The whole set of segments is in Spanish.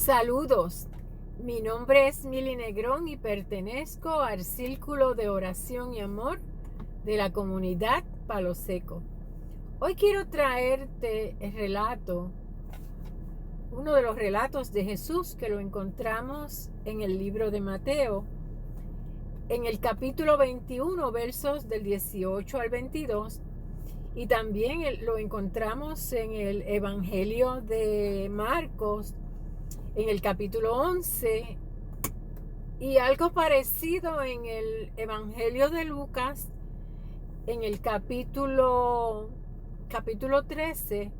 Saludos, mi nombre es Mili Negrón y pertenezco al Círculo de Oración y Amor de la comunidad Palo Seco. Hoy quiero traerte el relato, uno de los relatos de Jesús que lo encontramos en el libro de Mateo, en el capítulo 21, versos del 18 al 22, y también lo encontramos en el Evangelio de Marcos, en el capítulo 11, y algo parecido en el Evangelio de Lucas, en el capítulo 13,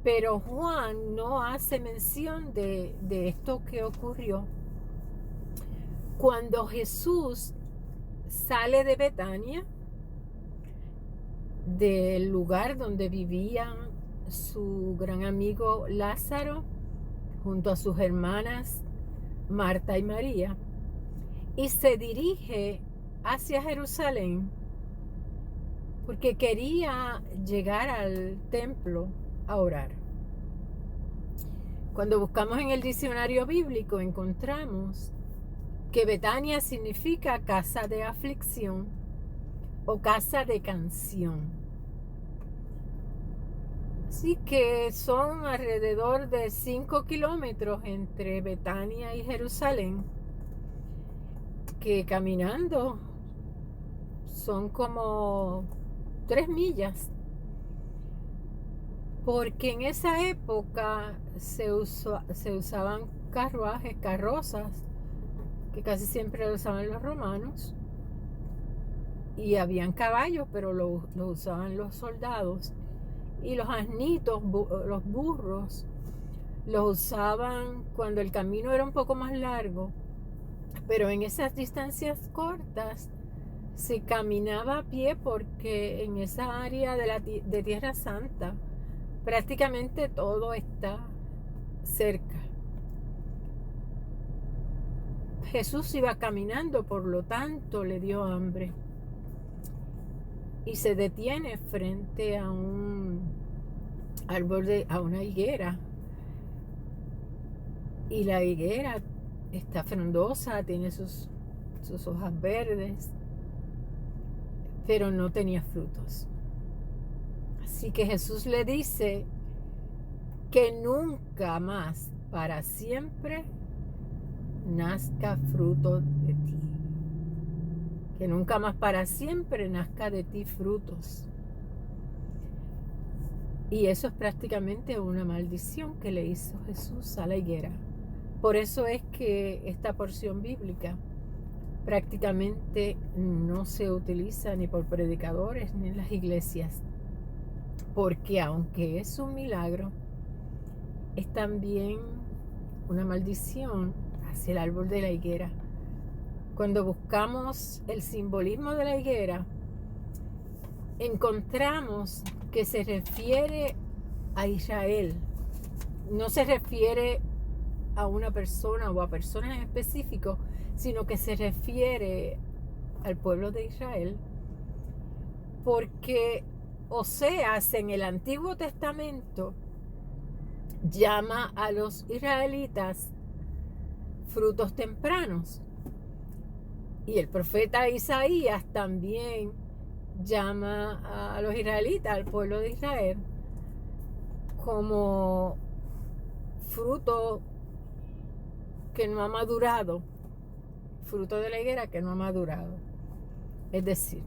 pero Juan no hace mención de esto que ocurrió. Cuando Jesús sale de Betania, del lugar donde vivía su gran amigo Lázaro, junto a sus hermanas Marta y María, y se dirige hacia Jerusalén porque quería llegar al templo a orar. Cuando buscamos en el diccionario bíblico encontramos que Betania significa casa de aflicción o casa de canción. Así que son alrededor de 5 kilómetros entre Betania y Jerusalén, que caminando son como 3 millas. Porque en esa época se usaban carruajes, carrozas, que casi siempre lo usaban los romanos, y habían caballos, pero lo usaban los soldados. Y los asnitos, los burros, los usaban cuando el camino era un poco más largo, pero en esas distancias cortas se caminaba a pie, porque en esa área de Tierra Santa prácticamente todo está cerca. Jesús iba caminando, por lo tanto le dio hambre y se detiene frente a un árbol, a una higuera, y la higuera está frondosa, tiene sus hojas verdes, pero no tenía frutos. Así que Jesús le dice que nunca más, para siempre, nazca fruto de ti. Que nunca más para siempre nazca de ti frutos. Y eso es prácticamente una maldición que le hizo Jesús a la higuera. Por eso es que esta porción bíblica prácticamente no se utiliza ni por predicadores ni en las iglesias. Porque aunque es un milagro, es también una maldición hacia el árbol de la higuera. Cuando buscamos el simbolismo de la higuera, encontramos que se refiere a Israel. No se refiere a una persona o a personas en específico, sino que se refiere al pueblo de Israel, porque Oseas en el Antiguo Testamento llama a los israelitas frutos tempranos, y el profeta Isaías también llama a los israelitas, al pueblo de Israel, como fruto que no ha madurado, fruto de la higuera que no ha madurado. Es decir,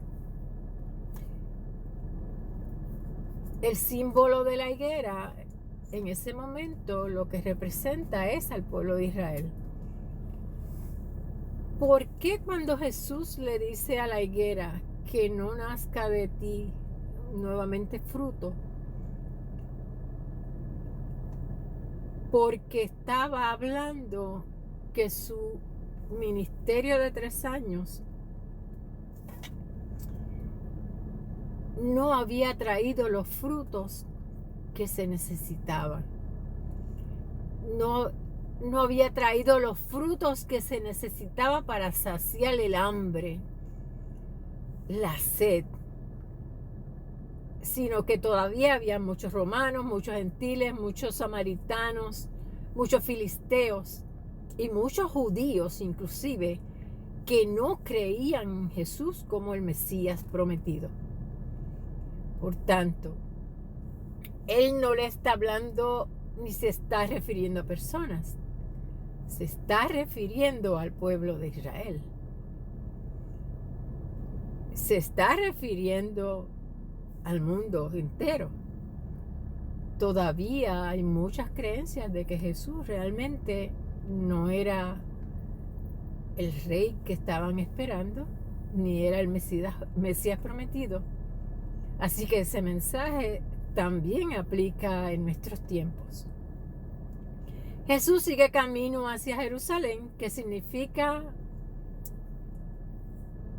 el símbolo de la higuera en ese momento lo que representa es al pueblo de Israel. ¿Por qué cuando Jesús le dice a la higuera que no nazca de ti nuevamente fruto? Porque estaba hablando que su ministerio de 3 años no había traído los frutos que se necesitaban. No había traído los frutos que se necesitaba para saciar el hambre, la sed, sino que todavía había muchos romanos, muchos gentiles, muchos samaritanos, muchos filisteos y muchos judíos inclusive, que no creían en Jesús como el Mesías prometido. Por tanto, Él no le está hablando ni se está refiriendo a personas. Se está refiriendo al pueblo de Israel. Se está refiriendo al mundo entero. Todavía hay muchas creencias de que Jesús realmente no era el rey que estaban esperando, ni era el Mesías prometido. Así que ese mensaje también aplica en nuestros tiempos. Jesús sigue camino hacia Jerusalén, que significa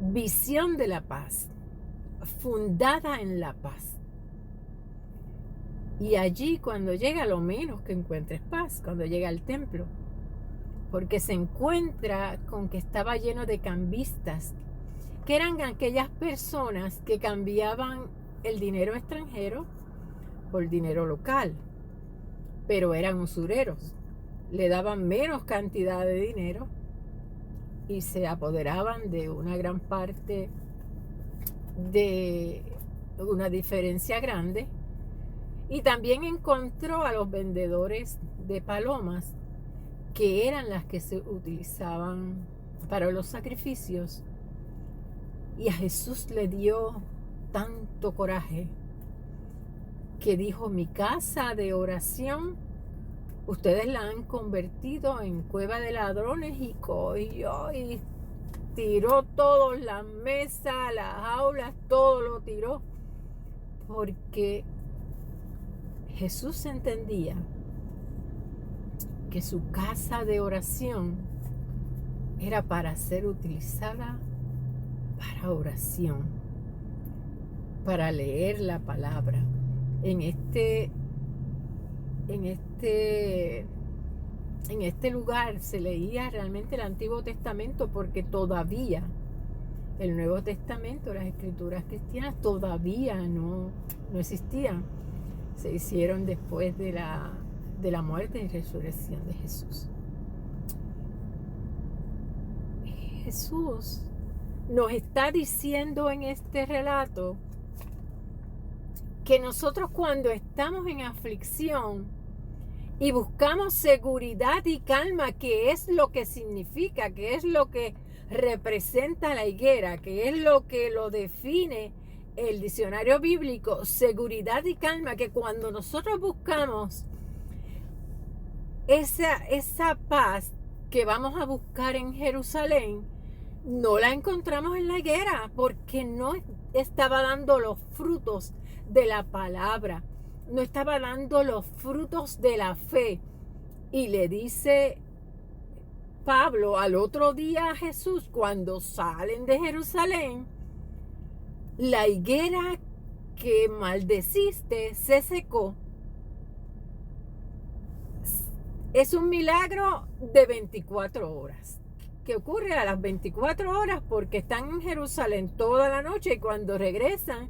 visión de la paz, fundada en la paz. Y allí cuando llega, lo menos que encuentres paz, cuando llega al templo, porque se encuentra con que estaba lleno de cambistas, que eran aquellas personas que cambiaban el dinero extranjero por dinero local, pero eran usureros, le daban menos cantidad de dinero y se apoderaban de una gran parte, de una diferencia grande. Y también encontró a los vendedores de palomas, que eran las que se utilizaban para los sacrificios. Y a Jesús le dio tanto coraje que dijo: mi casa de oración ustedes la han convertido en cueva de ladrones. Y cogió y tiró todo, las mesas, las aulas, todo lo tiró, porque Jesús entendía que su casa de oración era para ser utilizada para oración, para leer la palabra. En este lugar se leía realmente el Antiguo Testamento, porque todavía el Nuevo Testamento, las escrituras cristianas, todavía no existían. Se hicieron después de la muerte y resurrección de Jesús. Jesús nos está diciendo en este relato que nosotros, cuando estamos en aflicción y buscamos seguridad y calma, que es lo que significa, que es lo que representa la higuera, que es lo que lo define el diccionario bíblico, seguridad y calma, que cuando nosotros buscamos esa paz que vamos a buscar en Jerusalén, no la encontramos en la higuera, porque no estaba dando los frutos de la palabra, no estaba dando los frutos de la fe. Y le dice Pablo al otro día a Jesús, cuando salen de Jerusalén: la higuera que maldeciste se secó. Es un milagro de 24 horas, que ocurre a las 24 horas, porque están en Jerusalén toda la noche, y cuando regresan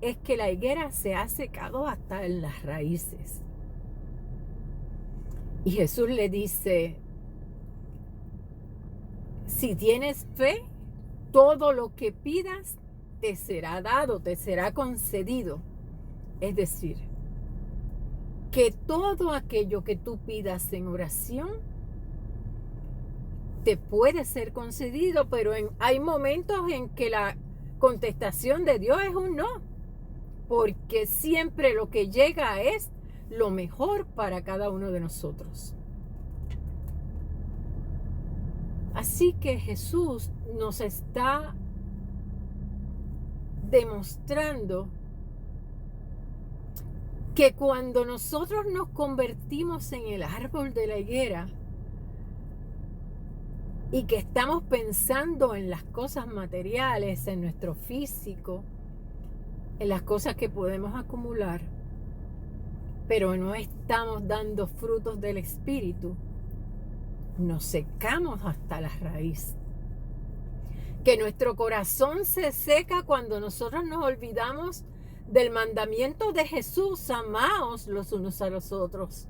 es que la higuera se ha secado hasta en las raíces. Y Jesús le dice: si tienes fe, todo lo que pidas te será dado, te será concedido. Es decir, que todo aquello que tú pidas en oración te puede ser concedido, pero hay momentos en que la contestación de Dios es un no, porque siempre lo que llega es lo mejor para cada uno de nosotros. Así que Jesús nos está demostrando que cuando nosotros nos convertimos en el árbol de la higuera y que estamos pensando en las cosas materiales, en nuestro físico, en las cosas que podemos acumular, pero no estamos dando frutos del Espíritu, nos secamos hasta la raíz. Que nuestro corazón se seca cuando nosotros nos olvidamos del mandamiento de Jesús: amaos los unos a los otros.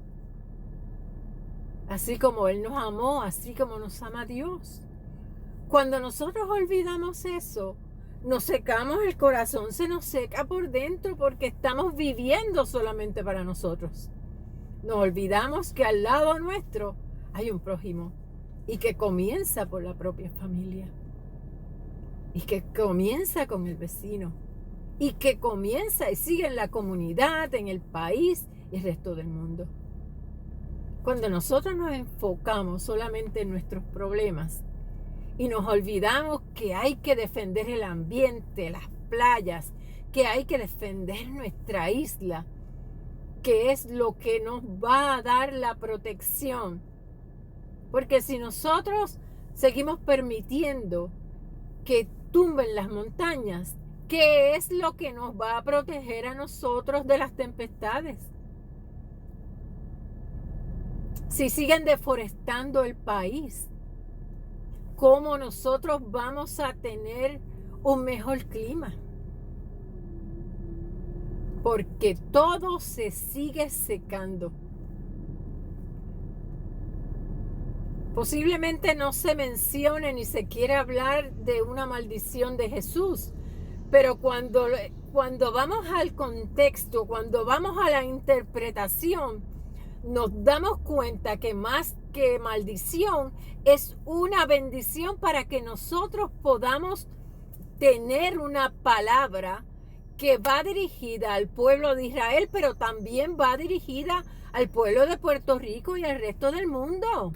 así como Él nos amó, así como nos ama Dios. Cuando nosotros olvidamos eso, nos secamos el corazón, se nos seca por dentro porque estamos viviendo solamente para nosotros. Nos olvidamos que al lado nuestro hay un prójimo y que comienza por la propia familia y que comienza con el vecino y que comienza y sigue en la comunidad, en el país y el resto del mundo. Cuando nosotros nos enfocamos solamente en nuestros problemas y nos olvidamos que hay que defender el ambiente, las playas, que hay que defender nuestra isla, que es lo que nos va a dar la protección. Porque si nosotros seguimos permitiendo que tumben las montañas, ¿qué es lo que nos va a proteger a nosotros de las tempestades? Si siguen deforestando el país, ¿cómo nosotros vamos a tener un mejor clima? Porque todo se sigue secando. Posiblemente no se mencione ni se quiere hablar de una maldición de Jesús, pero cuando vamos al contexto, cuando vamos a la interpretación, nos damos cuenta que más que maldición es una bendición para que nosotros podamos tener una palabra que va dirigida al pueblo de Israel, pero también va dirigida al pueblo de Puerto Rico y al resto del mundo,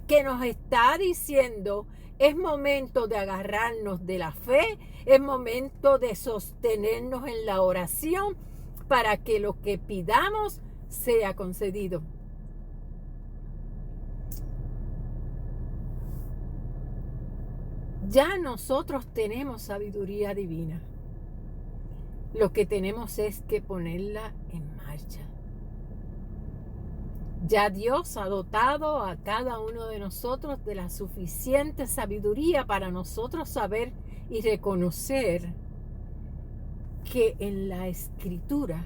que nos está diciendo: es momento de agarrarnos de la fe, es momento de sostenernos en la oración para que lo que pidamos sea concedido. Ya nosotros tenemos sabiduría divina. Lo que tenemos es que ponerla en marcha. Ya Dios ha dotado a cada uno de nosotros de la suficiente sabiduría para nosotros saber y reconocer que en la Escritura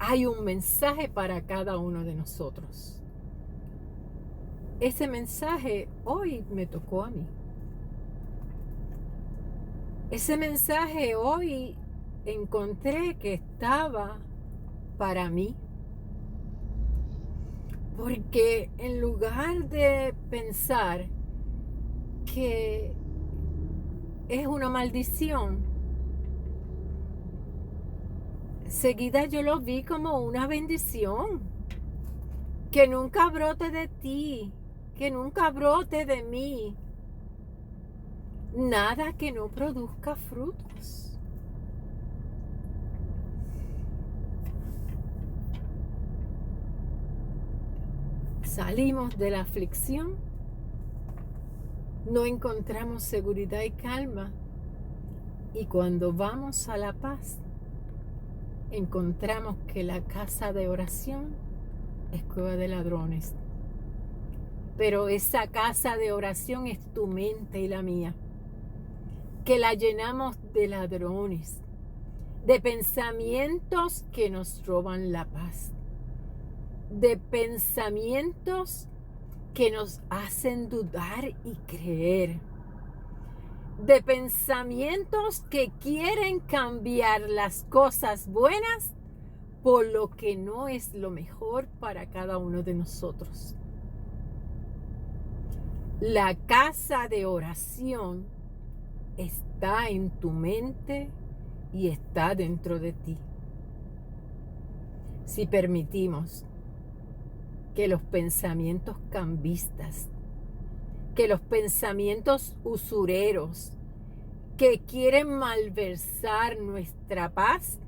hay un mensaje para cada uno de nosotros. Ese mensaje hoy me tocó a mí. Ese mensaje hoy encontré que estaba para mí. Porque en lugar de pensar que es una maldición, seguida yo lo vi como una bendición. Que nunca brote de ti, que nunca brote de mí nada que no produzca frutos. Salimos de la aflicción, no encontramos seguridad y calma, y cuando vamos a la paz, encontramos que la casa de oración es cueva de ladrones. Pero esa casa de oración es tu mente y la mía, que la llenamos de ladrones, de pensamientos que nos roban la paz, de pensamientos que nos hacen dudar y creer, de pensamientos que quieren cambiar las cosas buenas por lo que no es lo mejor para cada uno de nosotros. La casa de oración está en tu mente y está dentro de ti. Si permitimos que los pensamientos cambistas, que los pensamientos usureros, que quieren malversar nuestra paz,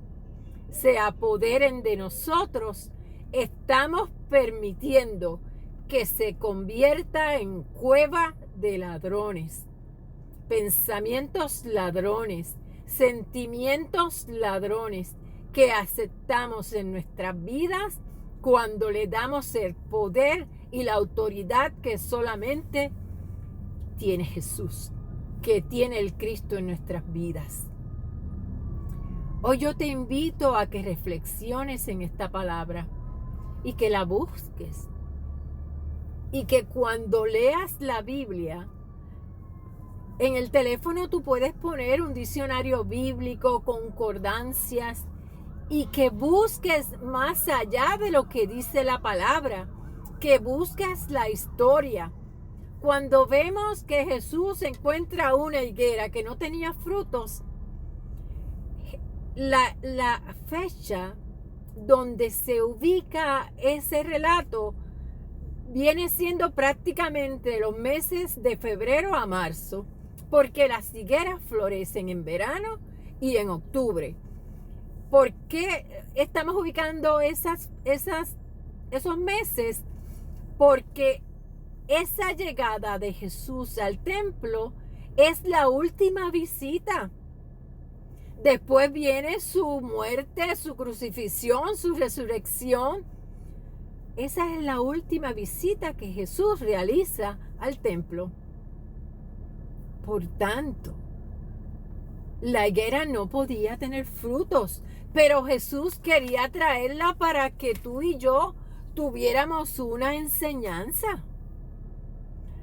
se apoderen de nosotros, estamos permitiendo que se convierta en cueva de ladrones. Pensamientos ladrones, sentimientos ladrones que aceptamos en nuestras vidas cuando le damos el poder y la autoridad que solamente tiene Jesús, que tiene el Cristo en nuestras vidas. Hoy yo te invito a que reflexiones en esta palabra y que la busques y que cuando leas la Biblia, en el teléfono tú puedes poner un diccionario bíblico, concordancias, y que busques más allá de lo que dice la palabra, que busques la historia. Cuando vemos que Jesús encuentra una higuera que no tenía frutos, la fecha donde se ubica ese relato viene siendo prácticamente los meses de febrero a marzo, porque las higueras florecen en verano y en octubre. ¿Por qué estamos ubicando esos meses? Porque esa llegada de Jesús al templo es la última visita. Después viene su muerte, su crucifixión, su resurrección. Esa es la última visita que Jesús realiza al templo. Por tanto, la higuera no podía tener frutos, pero Jesús quería traerla para que tú y yo tuviéramos una enseñanza.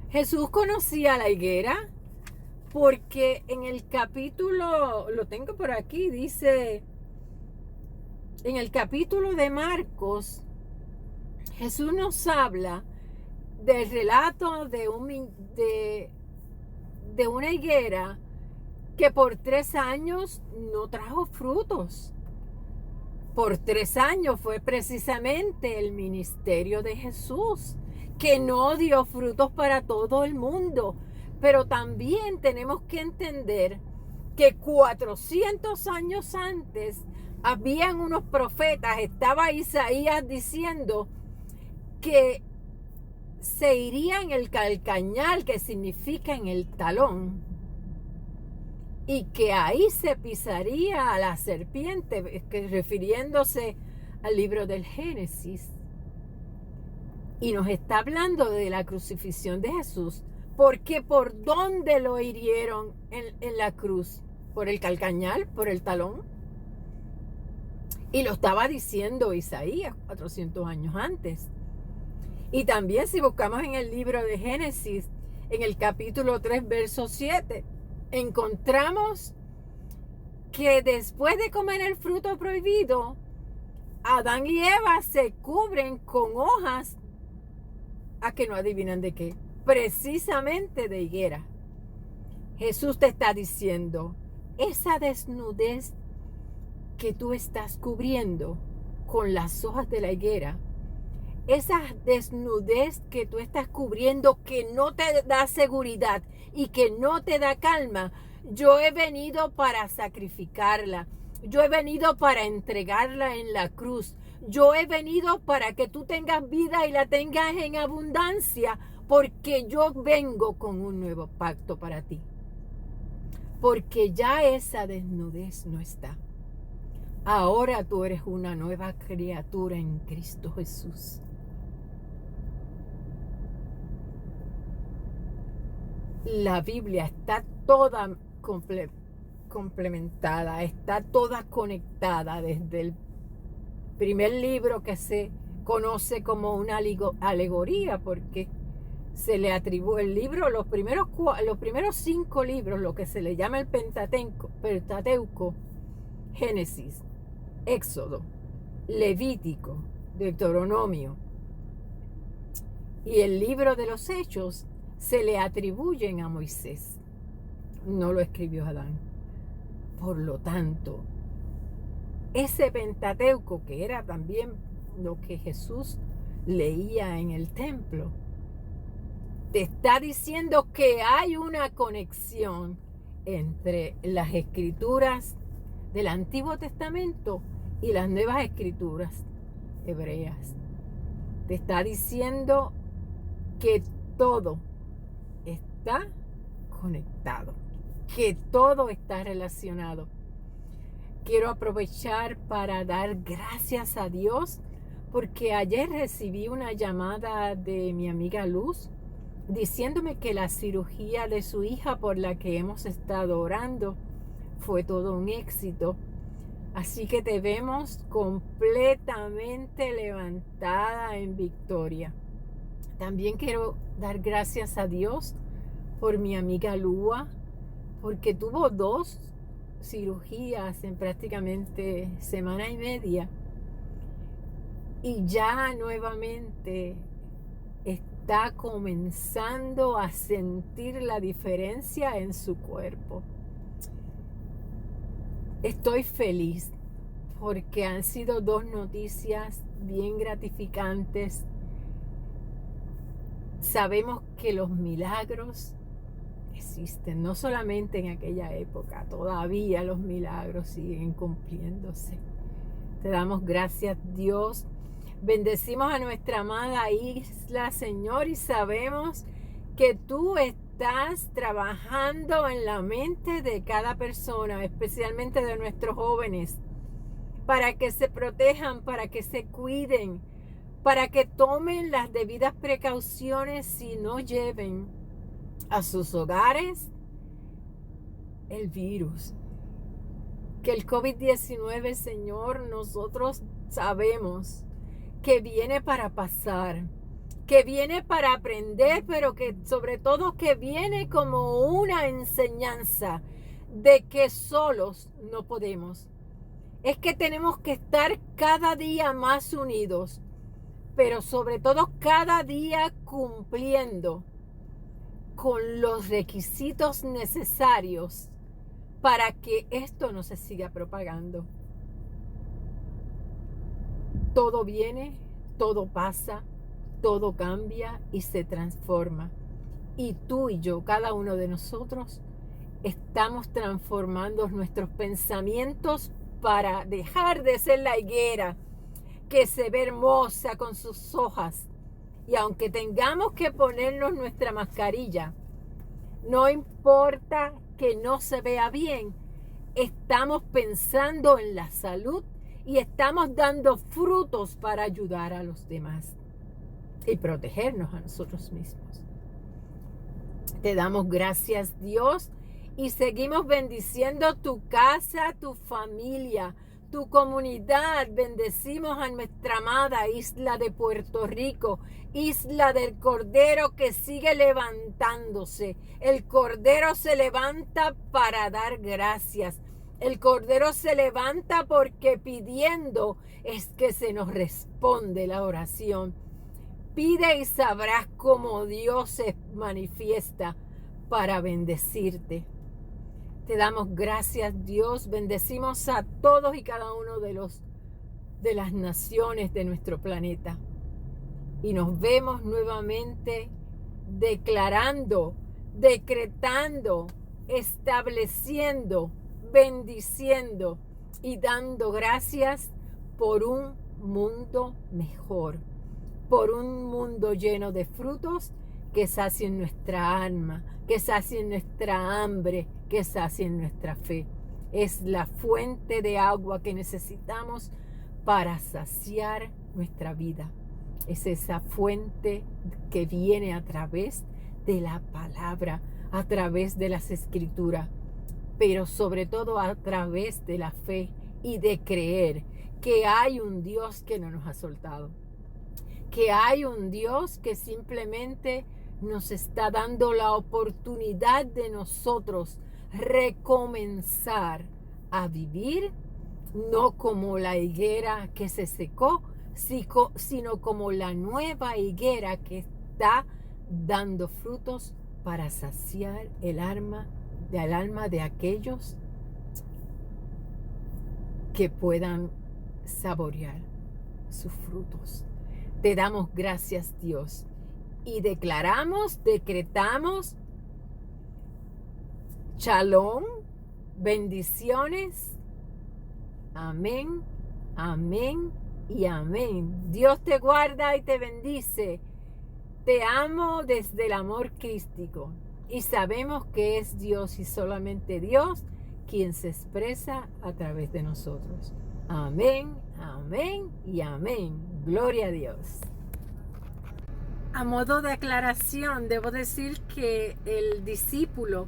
Jesús conocía la higuera porque en el capítulo, lo tengo por aquí, dice, en el capítulo de Marcos, Jesús nos habla del relato de una higuera que por 3 años no trajo frutos. Por 3 años fue precisamente el ministerio de Jesús, que no dio frutos para todo el mundo. Pero también tenemos que entender que 400 años antes habían unos profetas, estaba Isaías diciendo que se iría en el calcañal, que significa en el talón, y que ahí se pisaría a la serpiente, refiriéndose al libro del Génesis. Y nos está hablando de la crucifixión de Jesús, porque ¿por dónde lo hirieron en la cruz? ¿Por el calcañal? ¿Por el talón? Y lo estaba diciendo Isaías 400 años antes. Y también si buscamos en el libro de Génesis, en el capítulo 3, verso 7, encontramos que después de comer el fruto prohibido, Adán y Eva se cubren con hojas, a que no adivinan de qué, precisamente de higuera. Jesús te está diciendo, esa desnudez que tú estás cubriendo con las hojas de la higuera, esa desnudez que tú estás cubriendo que no te da seguridad y que no te da calma, yo he venido para sacrificarla. Yo he venido para entregarla en la cruz. Yo he venido para que tú tengas vida y la tengas en abundancia, porque yo vengo con un nuevo pacto para ti. Porque ya esa desnudez no está. Ahora tú eres una nueva criatura en Cristo Jesús. La Biblia está toda complementada, está toda conectada desde el primer libro que se conoce como una alegoría, porque se le atribuye el libro, los primeros 5 libros, lo que se le llama el Pentateuco, Génesis, Éxodo, Levítico, Deuteronomio y el libro de los Hechos, se le atribuyen a Moisés. No lo escribió Adán. Por lo tanto, ese Pentateuco, que era también lo que Jesús leía en el templo, te está diciendo que hay una conexión entre las escrituras del Antiguo Testamento y las nuevas escrituras hebreas. Te está diciendo que todo está conectado, que todo está relacionado. Quiero aprovechar para dar gracias a Dios, porque ayer recibí una llamada de mi amiga Luz diciéndome que la cirugía de su hija, por la que hemos estado orando, fue todo un éxito. Así que te vemos completamente levantada en victoria. También quiero dar gracias a Dios por mi amiga Lua, porque tuvo 2 cirugías en prácticamente semana y media y ya nuevamente está comenzando a sentir la diferencia en su cuerpo. Estoy feliz porque han sido 2 noticias bien gratificantes. Sabemos que los milagros existen, no solamente en aquella época, todavía los milagros siguen cumpliéndose. Te damos gracias, Dios. Bendecimos a nuestra amada isla, Señor, y sabemos que tú estás trabajando en la mente de cada persona, especialmente de nuestros jóvenes, para que se protejan, para que se cuiden, para que tomen las debidas precauciones y no lleven a sus hogares el virus. Que el COVID-19, Señor, nosotros sabemos que viene para pasar, que viene para aprender, pero que sobre todo que viene como una enseñanza de que solos no podemos. Es que tenemos que estar cada día más unidos, pero sobre todo cada día cumpliendo con los requisitos necesarios para que esto no se siga propagando. Todo viene, todo pasa, todo cambia y se transforma. Y tú y yo, cada uno de nosotros, estamos transformando nuestros pensamientos para dejar de ser la higuera que se ve hermosa con sus hojas. Y aunque tengamos que ponernos nuestra mascarilla, no importa que no se vea bien, estamos pensando en la salud y estamos dando frutos para ayudar a los demás y protegernos a nosotros mismos. Te damos gracias, Dios, y seguimos bendiciendo tu casa, tu familia, tu comunidad. Bendecimos a nuestra amada isla de Puerto Rico, isla del Cordero que sigue levantándose. El Cordero se levanta para dar gracias. El Cordero se levanta porque pidiendo es que se nos responde la oración. Pide y sabrás cómo Dios se manifiesta para bendecirte. Te damos gracias, Dios. Bendecimos a todos y cada uno de las naciones de nuestro planeta. Y nos vemos nuevamente declarando, decretando, estableciendo, bendiciendo y dando gracias por un mundo mejor, por un mundo lleno de frutos que sacien nuestra alma, que sacien nuestra hambre, que sacien nuestra fe. Es la fuente de agua que necesitamos para saciar nuestra vida. Es esa fuente que viene a través de la palabra, a través de las escrituras, pero sobre todo a través de la fe y de creer que hay un Dios que no nos ha soltado, que hay un Dios que simplemente nos está dando la oportunidad de nosotros recomenzar a vivir, no como la higuera que se secó, sino como la nueva higuera que está dando frutos para saciar el alma de aquellos que puedan saborear sus frutos. Te damos gracias, Dios, y declaramos, decretamos shalom, bendiciones, amén, amén y amén. Dios te guarda y te bendice. Te amo desde el amor crístico y sabemos que es Dios y solamente Dios quien se expresa a través de nosotros. Amén, amén y amén. Gloria a Dios. A modo de aclaración, debo decir que el discípulo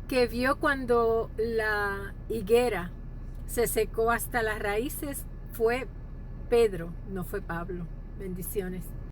que vio cuando la higuera se secó hasta las raíces fue Pedro, no fue Pablo. Bendiciones.